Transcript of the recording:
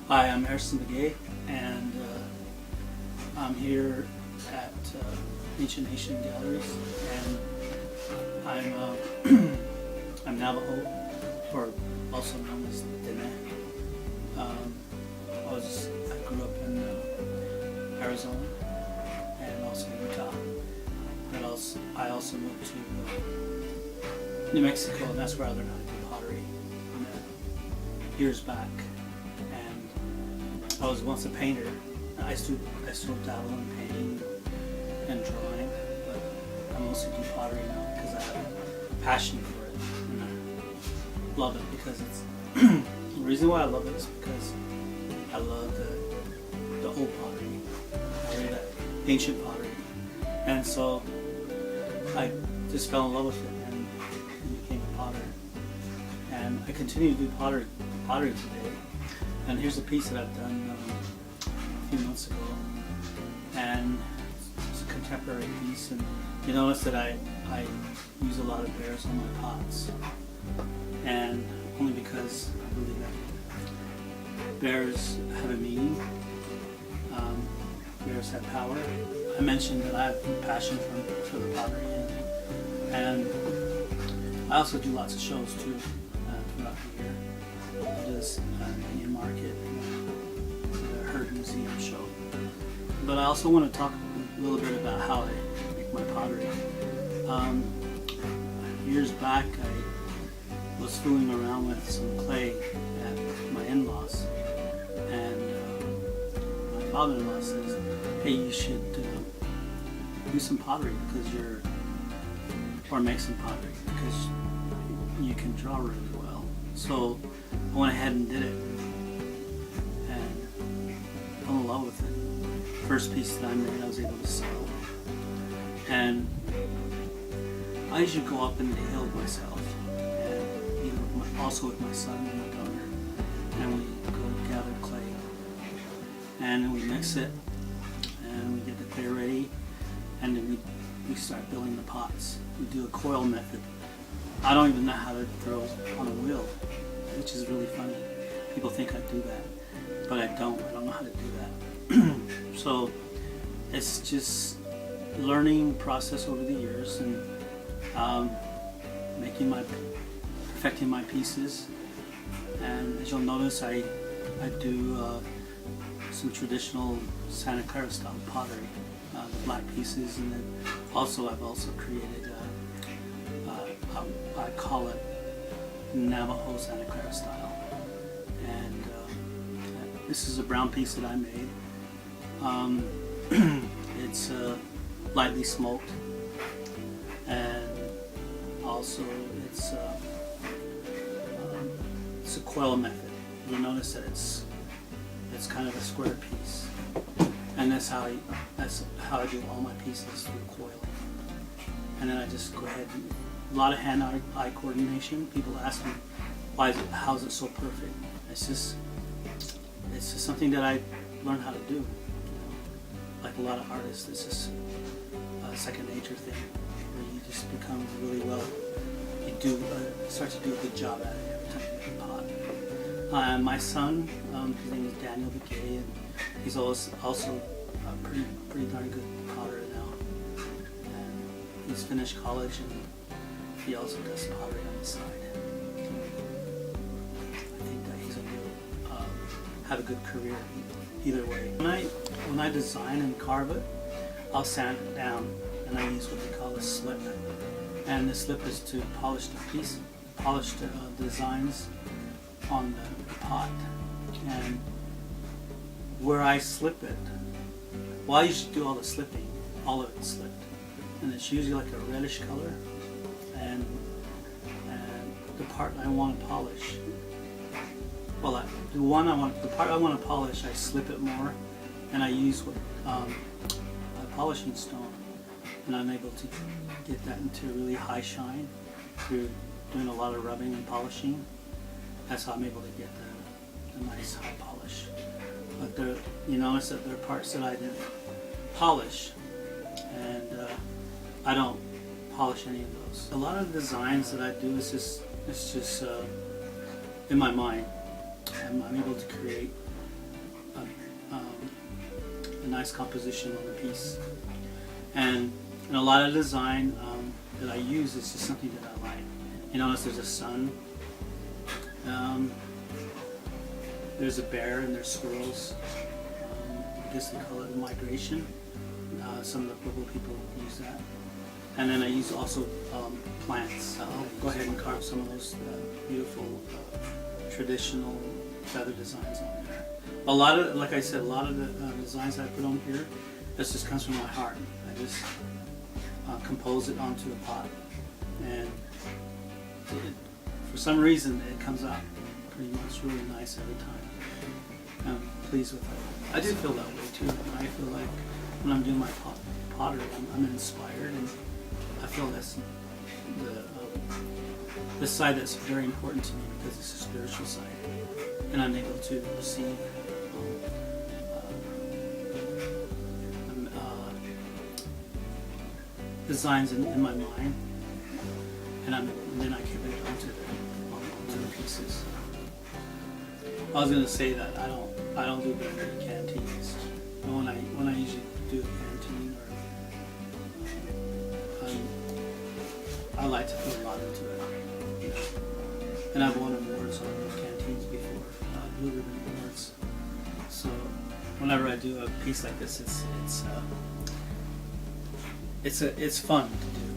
Hi, I'm Harrison Begay, and I'm here at Ancient Nation Galleries, and I'm Navajo, or also known as Dene. I grew up in Arizona and also Utah, but I also moved to New Mexico, and that's where I learned how to do pottery years back. I was once a painter. I still dabble in painting and drawing, but I mostly do pottery now because I have a passion for it and I love it because it's the reason why I love it is because I love the old pottery, that ancient pottery, and so I just fell in love with it and became a potter, and I continue to do pottery today. And here's a piece that I've done a few months ago, and it's a contemporary piece. And you notice that I use a lot of bears on my pots, and only because I believe that bears have a meaning. Bears have power. I mentioned that I have a passion for the pottery, and I also do lots of shows too throughout the year. This Indian Market, the Herd Museum show. But I also want to talk a little bit about how I make my pottery. Years back, I was fooling around with some clay at my in-laws, and my father-in-law says, "Hey, you should do some pottery or make some pottery because you can draw really well." So I went ahead and did it and fell in love with it. First piece that I made, I was able to sell. And I usually go up in the hill myself, and also with my son and my daughter, and we go gather clay, and then we mix it, and we get the clay ready, and then we start building the pots. We do a coil method. I don't even know how to throw on a wheel, which is really funny. People think I do that, but I don't. I don't know how to do that. So it's just learning process over the years and perfecting my pieces. And as you'll notice, I do some traditional Santa Clara style pottery, the black pieces, and then I've also created I call it Navajo Santa Clara style, and this is a brown piece that I made. It's lightly smoked, and also it's a coil method. You'll notice that it's kind of a square piece, and that's how I do all my pieces, through coiling. And then I just go ahead and a lot of hand-eye coordination. People ask me, how is it so perfect? It's just something that I learned how to do. You know? Like a lot of artists, it's just a second nature thing, where you just become really well. You start to do a good job at it every time you make a pot. My son, his name is Daniel Begay, and he's also a pretty darn good potter now. And he's finished college, and he also does pottery on the side. I think that he's going to have a good career either way. When I design and carve it, I'll sand it down, and I use what they call a slip. And the slip is to polish the designs on the pot. And where I slip it, well, I usually do all the slipping, all of it slipped, and it's usually like a reddish color. And the part I want to polish, well, the part I want to polish, I slip it more, and I use a polishing stone, and I'm able to get that into a really high shine through doing a lot of rubbing and polishing. That's how I'm able to get the nice high polish. But you notice that there are parts that I didn't polish, and I don't polish any of those. A lot of the designs that I do it's just in my mind. I'm able to create a nice composition on the piece. And a lot of design that I use is just something that I like. You notice there's a sun, there's a bear, and there's squirrels. I guess they call it migration. Some of the Pueblo people use that. And then I use also plants. I'll go ahead and carve some of those beautiful traditional feather designs on there. A lot of, like I said, a lot of the designs I put on here, this just comes from my heart. I just compose it onto the pot, and for some reason it comes out pretty much really nice every time. I'm pleased with it. I do feel that way too. I feel like when I'm doing my pottery, I'm inspired, and I feel that's the side that's very important to me, because it's a spiritual side, and I'm able to receive designs in my mind, and then I carry it onto the pieces. I was gonna say that I don't do very many canteens. But when I usually do a canteen, or I like to put a lot into it, you know. And I've won awards on those canteens before, Blue Ribbon Awards. So whenever I do a piece like this, it's fun to do.